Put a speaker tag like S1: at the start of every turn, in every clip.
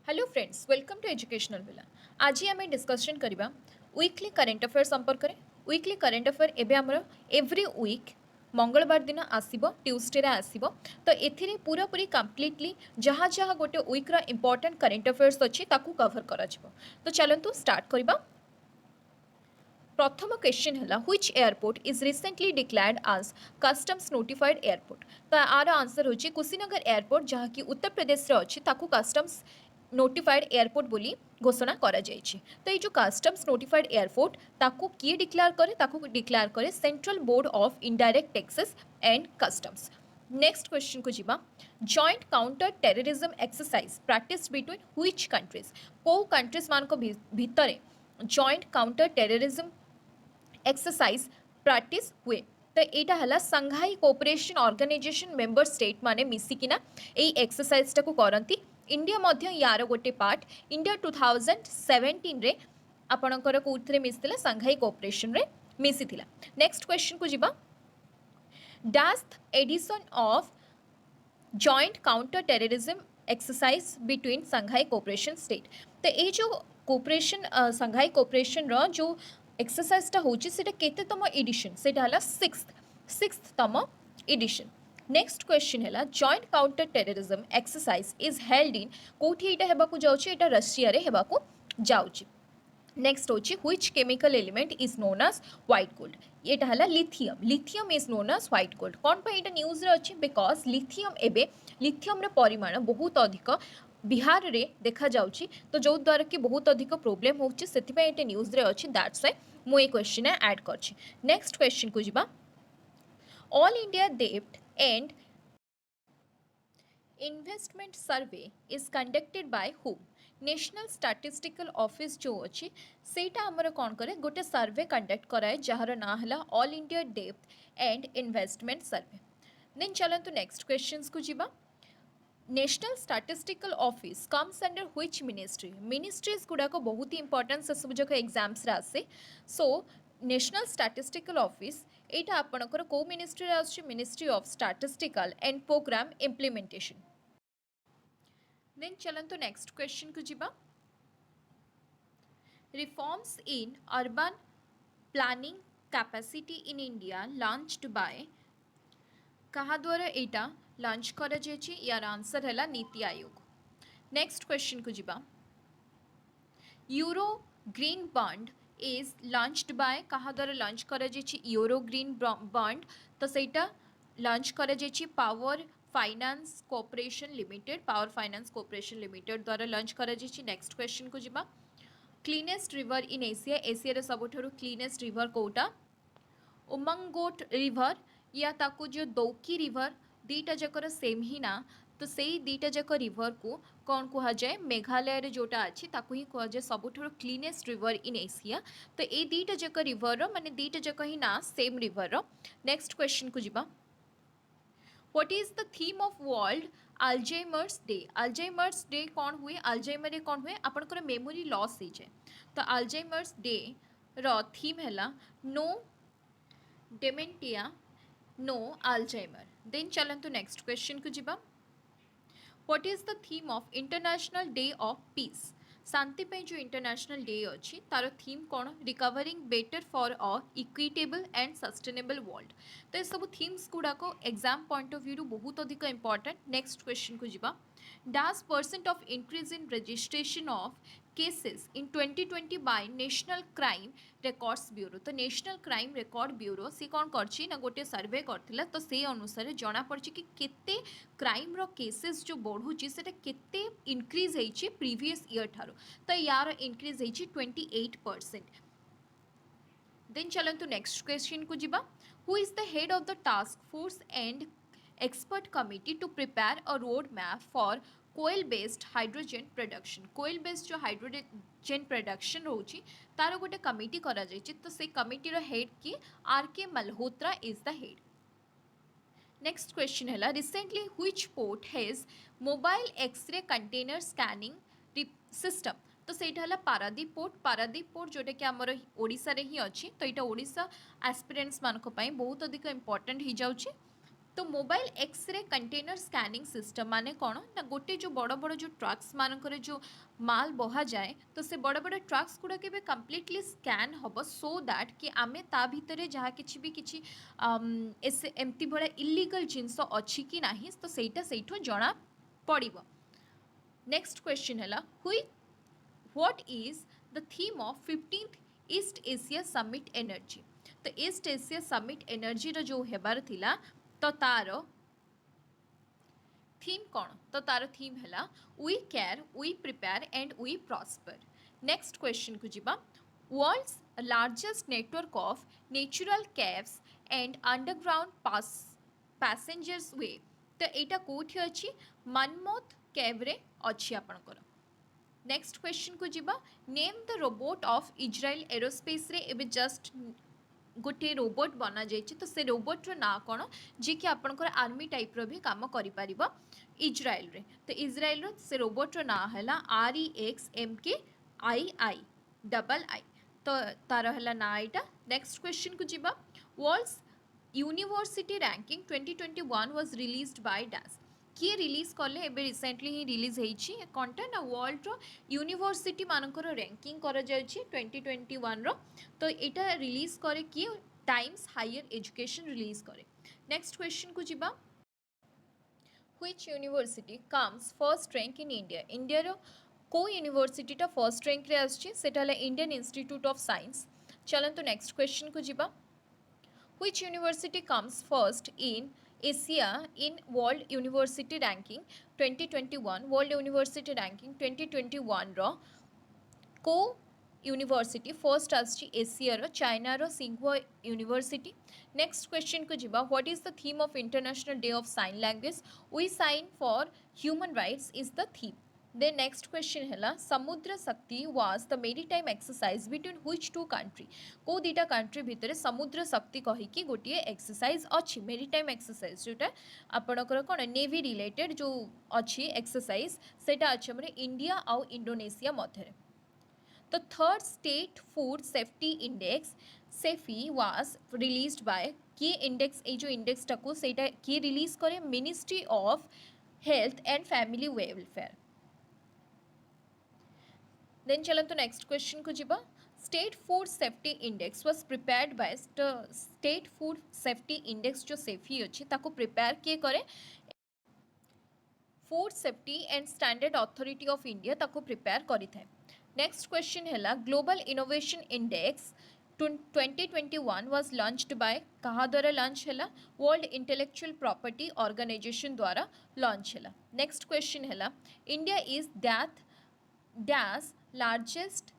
S1: Hello friends, welcome to educational villa. आज आम discussion करवा वीकली करेन्ट अफेयर संपर्क में। वीकली करेन्ट अफेयर एवं आमर एव्री वीक मंगलवार दिन आसब, ट्यूसडे आसब। तो ये पूरापूरी कम्प्लीटली जहाँ जहाँ गोटे वीक्र इंपोर्टेंट करेन्ट अफेयर्स अच्छी कवर कर। तो चलतु स्टार्ट करवा। प्रथम क्वेश्चन है which airport is recently declared आज कस्टम्स नोटिफाइड एयरपोर्ट। तो आर आंसर होची कुशीनगर एयरपोर्ट, जहाँकि उत्तर प्रदेश रे अच्छी ताकू कस्टम्स नोटिफाइड एयरपोर्ट बोली घोषणा करा जायछि। तो ये जो कस्टम्स नोटिफाइड एयरपोर्ट ताकू किए डिक्लेयर करे, ताकू डिक्लेयर करे central board of indirect taxes and customs. Next question को जीवा। Joint counter terrorism exercise practice between which countries. को कंट्रीज मान को भितरे joint counter terrorism exercise practice हुए। तो यहाँ है संघाई कोऑपरेशन ऑर्गेनाइजेशन मेंबर स्टेट माने मिसिकिना एई एक्सरसाइज टाको करंती। इंडिया मध्य यार गोटे पार्ट। इंडिया 2017 रे आपणकर कोउथरे मिसिला संघाई कोऑपरेशन रे मिसिथिला। नेक्स्ट क्वेश्चन को जीवा। Dash edition of joint counter terrorism exercise between Shanghai cooperation state. तो ये जो कोऑपरेशन संघाई कोऑपरेशन रो जो एक्सरसाइजटा होची सेटा केतेतम एडिशन, सेटा हला सिक्स्थ तम एडिशन। नेक्स्ट क्वेश्चन है joint counter terrorism exercise is held in कोठी एटा हेबाकू जाउची, एटा रशिया रे हेबाकू जाउची। नेक्स्ट होची which chemical element is known as white gold. ये है lithium. Lithium is known as white gold. कौन पर यहाँ न्यूज रे अच्छी, बिकज लिथियम एबे लिथियम रे परिमाण बहुत अधिक बिहार रे देखा जाउची। तो जो द्वारा कि बहुत अधिक प्रोब्लेम होची, सेतिपय एटे न्यूज रे अच्छी। दैट्स व्हाई मु ए क्वेश्चन ऐड करछि। नेक्स्ट क्वेश्चन को जिबा। ऑल इंडिया डेब्ट and investment survey is conducted by who. National statistical office जो अच्छी सेटा आमर कौन करे गोटे सर्वे कंडक्ट कराए जार ना है ऑल इंडिया डेब्ट एंड इन्वेस्टमेंट सर्वे। देन चलतु नेक्स्ट क्वेश्चंस को जीवा। National statistical office comes under which ministry. Ministries गुड़ाक बहुत ही इंपोर्टेंट से सब जगह एग्जाम्स रे आसे। सो नेशनल स्टैटिस्टिकल ऑफिस एटा आपणकर को मिनिस्ट्री रे आछी, ministry of statistical and programme implementation. Then चलंतु नेक्स्ट क्वेश्चन को जीवा। Reforms in urban planning capacity in India launched by कहा द्वारा एटा लॉन्च करा जायछि। यार आंसर है नीति आयोग। नेक्स्ट क्वेश्चन को जीवा। Euro green bond is launched by कहा द्वारा लॉन्च करा जायछि। यूरो ग्रीन बॉन्ड तो सेटा लॉन्च करा जायछि power finance corporation limited. Power finance corporation limited द्वारा लॉन्च करा जायछि। नेक्स्ट क्वेश्चन को जीवा। Cleanest river in Asia. Asia रे सबुठारु क्लीनेस्ट रिवर कोटा उमंगोट रिवर या ताकू जो दौकी रिवर दीटा जकर सेम ही ना। तो से दीटा जक रिवर को कौन कह जाए, मेघालय रे जोटा अच्छी ताकू ही कह जाए सबुठारु क्लीनेस्ट रिवर इन एशिया। तो ये दीटा जक रिवर माने दीटा जक ही ना सेम रिवर। नेक्स्ट क्वेश्चन को जीवा। What is the theme of world Alzheimer's day. Alzheimer's day कौन हुए, अल्जाइमर रे कौन हुए आपनकर मेमोरी लॉस हो जाए। तो अल्जाइमर्स डे रो थीम है no dementia no Alzheimer. Then चलंतु नेक्स्ट क्वेश्चन को जीवा। What is the theme of international day of peace. शांति पे जो इंटरनेशनल डे अच्छी तार थीम कौन, recovering better for a equitable and sustainable world. तो ये सब थीम्स गुड़ाक एग्जाम पॉइंट ऑफ व्यू बहुत अधिक इंपोर्टेंट। नेक्स्ट क्वेश्चन को जीवा। Dash percent of increase in registration of cases in 2020 by national crime records bureau. तो नेशनल क्राइम रेकॉर्ड ब्यूरो सी कौन करछि ना गोटे सर्वे करथिला। तो से अनुसार जना पड़छि कि केते क्राइम रो केसेस जो बढ़ुछि सेटा केते इंक्रीज हेछि प्रीवियस ईयर ठारो। तो यार इंक्रीज हेछि 28%। देन चलंतु नेक्स्ट क्वेश्चन को जीवा। Who is the head of the task force and expert committee to prepare a road map for coal based hydrogen production. Coal based जो हाइड्रोजेन प्रोडक्शन रोची तार गोटे कमिटी करा जायछि। तो से कमिटी रो हेड की R K Malhotra is the head. Next question है recently which port has mobile X-ray container scanning system. तो सेटा है पारादीप पोर्ट। पारादीप पोर्ट जोटा कि आमर ओडिशा रे ही अच्छी। तो यहाँ ओडिशा एस्पिरेंट्स मानक पई बहुत अधिक इंपोर्टेंट हो जाउछि। तो mobile X-ray container scanning system माने कौन ना गोटे जो बड़ बड़ जो ट्रक्स मानकर जो माल बहा जाए तो से बड़ बड़ ट्रक्स गुड़ा के कम्प्लीटली स्कैन हम सो दैट कि आमे ता भितर जहाँ किसी भी किसी एमती भाया इलीगल जिनस अच्छी कि नहीं तो सहीटा सेठू जना पड़िबो। नेक्स्ट क्वेश्चन है हुई what is the theme of 15th east Asia summit energy. तो ईस्ट एशिया समिट एनर्जी रो जो हेबार थिला तो तार थीम कौन तो तार थीम है we care we prepare and we prosper. Next question को जीवा world's largest network of natural caves and underground passengers way तो यहाँ कौटी अच्छी मनमोथ कैव्रे अच्छी आपणकर। नेक्स्ट क्वेश्चन को जीवा name the robot of Israel aerospace रे एबे जस्ट गोटे रोबोट बना जाइए तो से रोबोट्र ना कौन जी कि आपंकर आर्मी टाइप्र भी कम कर इजराइल रे तो इजराइल से रोबोट्र ना है REXMKII डबल आई तो तार है ना यहाँ। नेक्स्ट क्वेश्चन को जीवा world's university ranking 2021 was released by dash किए रिलीज कले एबे रिसेंटली ही रिलीज होईची कौनटा ना वर्ल्ड रो यूनिवर्सिटी मानकर रैंकिंग करा जायछि 2021 रो तो एटा रिलीज करे किए टाइम्स हायर एजुकेशन रिलीज करे। नेक्स्ट क्वेश्चन को जीवा which university comes first rank in India. India रो को यूनिवर्सिटीटा फर्स्ट रैंक रे आछि सेटा हला इंडियन इंस्टीट्यूट ऑफ साइंस। चलंतु नेक्स्ट क्वेश्चन को जीवा Which university comes first in Asia in World University Ranking 2021 World University Ranking 2021 रो को यूनिवर्सिटी फर्स्ट आछि एशिया रो चाइना रो सिंघुआ यूनिवर्सिटी। नेक्स्ट क्वेश्चन को जीवा what is the theme of international day of sign language we sign for human rights is the theme. Then next question है Samudra Shakti was the maritime exercise between which two country को दीटा country भितर समुद्र शक्ति कहीकि गोटे exercise अच्छी maritime exercise जोटा आपणकर कौन नेवी रिलेटेड जो अच्छी एक्सरसाइज सेटा अच्छे हमरे इंडिया आउ इंडोनेशिया मध्य। तो third state food safety index सेफी वाज रिलीज्ड बाय कि इंडेक्स ये जो इंडेक्स टाको सेटा कि रिलीज करे ministry of health and family welfare. Then चलते नेक्स्ट क्वेश्चन को जीवा state food safety index was prepared by state food safety index जो सेफी अच्छी ताको प्रिपेयर किए करे food safety and standard authority of India ताको प्रिपेयर करि थाए। नेक्स्ट क्वेश्चन है global innovation index 2021 was launched by कहा द्वारा लॉन्च है वर्ल्ड इंटेलेक्चुअल प्रॉपर्टी ऑर्गेनाइजेशन द्वारा लॉन्च है। नेक्स्ट क्वेश्चन है India is that dash largest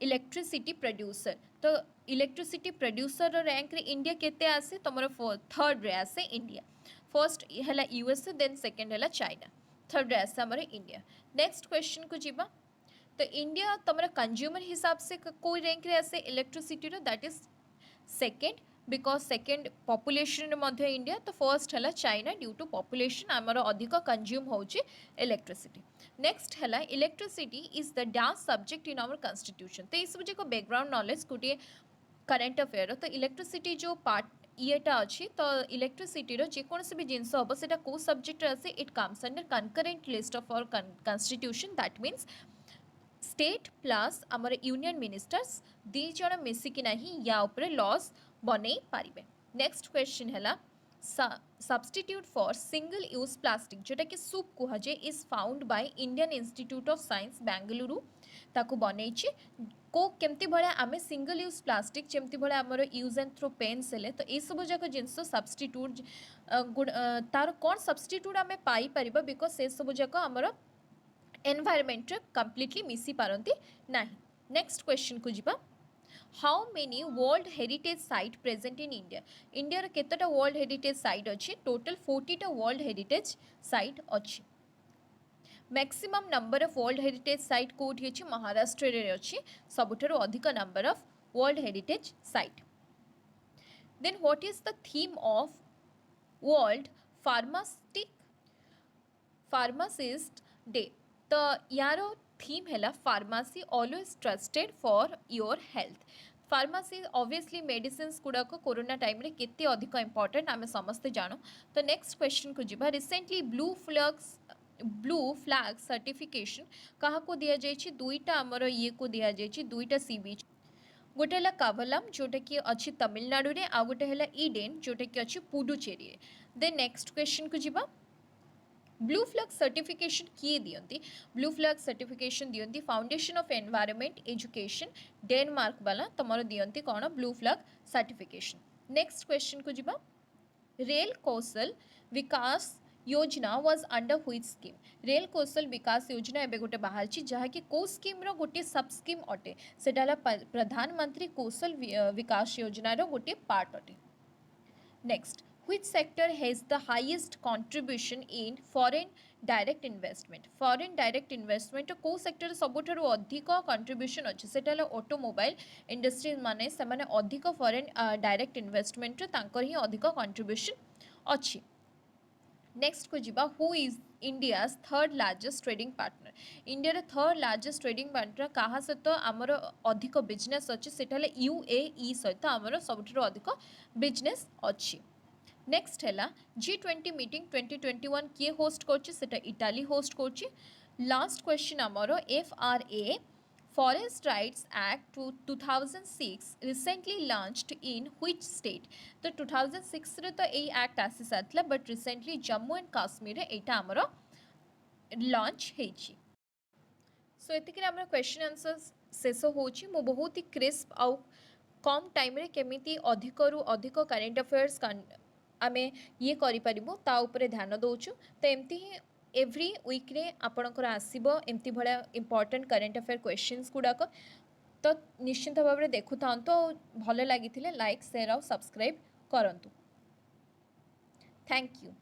S1: electricity producer तो इलेक्ट्रिसिटी प्रोड्यूसर रैंक रे इंडिया केते आसे तुम थर्ड रे आसे इंडिया फर्स्ट है यूएसए देन सेकेंड है चाइना थर्ड रे आसे आमर इंडिया। नेक्स्ट क्वेश्चन को जीवा तो इंडिया तुम कंज्यूमर हिसाब से कोई रैंक रे आसे electricity that is second because second population मध्य इंडिया तो फर्स्ट है चाइना ड्यू टू पॉपुलेशन आमर अधिक कंज्यूम होची इलेक्ट्रिसिटी। नेक्स्ट है electricity is the dance subject in our constitution तो ये सब जो बैकग्राउंड नॉलेज गोटे करेन्ट अफेयर तो इलेक्ट्रिसिटी जो पार्ट येटा अच्छी तो इलेक्ट्रिसिटी जेकोसी भी जिनस हम से कौ सब्जेक्ट आसे it comes under concurrent list of our constitution that means state plus आमर यूनियन मिनिस्टर्स दी जन मिसिकिना ही या उपरे लॉस बनै पारिबे। नेक्स्ट क्वेश्चन है substitute for single use plastic जोटा कि सूप कहुए is found by Indian Institute of Science Bengaluru ताकू बनै को केमती भाया आम सिंगल यूज प्लास्टिक जमती भाया आमर यूज एंड थ्रो पेन्स हेले तो ये सब जाक जिनस सब्स्टिट्यूट तार कौन सब्स्टिट्यूट आम पाइपर बिकज से सब जाक आमर एनवायरमेंट कम्प्लीटली मिसी पारती ना। नेक्स्ट क्वेश्चन को जीवा how many world heritage site present in India India केतटा वर्ल्ड हेरिटेज साइट अच्छी टोटल 40टा वर्ल्ड हेरिटेज साइट अच्छी। Maximum number of world heritage site कोठी अच्छी महाराष्ट्र रे अच्छी सबुठारु अधिक number of world heritage site. Then what is the theme of world pharmacist day तो यार थीम है pharmacy always trusted for your health pharmacy obviously medicines गुड़ाक कोरोना टाइम रे केते अधिक इंपोर्टेंट आम समस्ते जानू। तो नेक्स्ट क्वेश्चन को जीवा रिसेंटली ब्लू फ्लैग सर्टिफिकेशन क्या दि जाइए दुईटा आमर ये को दि जाइए दुईटा सी बीच गोटे है कावलाम जोटा कि अच्छी तमिलनाडु रे आ गोटे है ईडेन जोटा कि अच्छी पुडुचेरी। देन नेक्स्ट क्वेश्चन को जीवा ब्लू फ्लैग सर्टिफिकेशन किए दियंती। ब्लू फ्लैग सर्टिफिकेशन दियंती foundation of environment education Denmark वाला तुमर दियंती कौन blue flag certification. Next question को जीवा rail Kaushal Vikas Yojana was under which scheme. Rail Kaushal Vikas Yojana एबे गोटे बाहर जहाँकि कौ स्कीम रो गोटे सब स्कीम अटे सेटा प्रधानमंत्री कौशल विकास योजना रो गोटे पार्ट अटे। Next which sector has the highest contribution in foreign direct investment। foreign direct investment को सेक्टर सबुठारु अधिक कंट्रीब्यूशन अच्छे सेटा ऑटोमोबाइल इंडस्ट्री माने से माने अधिक फॉरेन डायरेक्ट इन्वेस्टमेंट तांकर ही अधिक कंट्रीब्यूशन अच्छी। नेक्स्ट को जीवा who is India's third largest trading partner. India third largest trading partner क्या सहित आमर अधिक बिजनेस अच्छी सेटा यूएई सहित आमर सबुठारु अधिक बिजनेस अच्छी। नेक्स्ट है G20 मीटिंग 2021 किए होस्ट कर इटाली होस्ट कर। लास्ट क्वेश्चन आमर FRA forest rights act 2006 recently launched in which state. तो 2006 रे तो यही एक्ट आसी सारा but recently Jammu and Kashmir एटा आमर लॉन्च होइछि। सो एतिक आमर क्वेश्चन आंसर शेष होछि। मु बहुत ही क्रिस्प आउ कम टाइम रे केमिति अधिक रु अधिक करेंट अफेयर्स आमे ये करिपारिबु ता उपरे ध्यान दउछु। तो एमती ही एव्री वीक रे आपणकर आसीबो एमती भला इंपोर्टेंट करेंट अफेयर क्वेश्चंस गुडाक। तो निश्चिंत भाव में देखु थांतो भल लागिथिले लाइक शेयर और सब्सक्राइब करंतु। Thank you.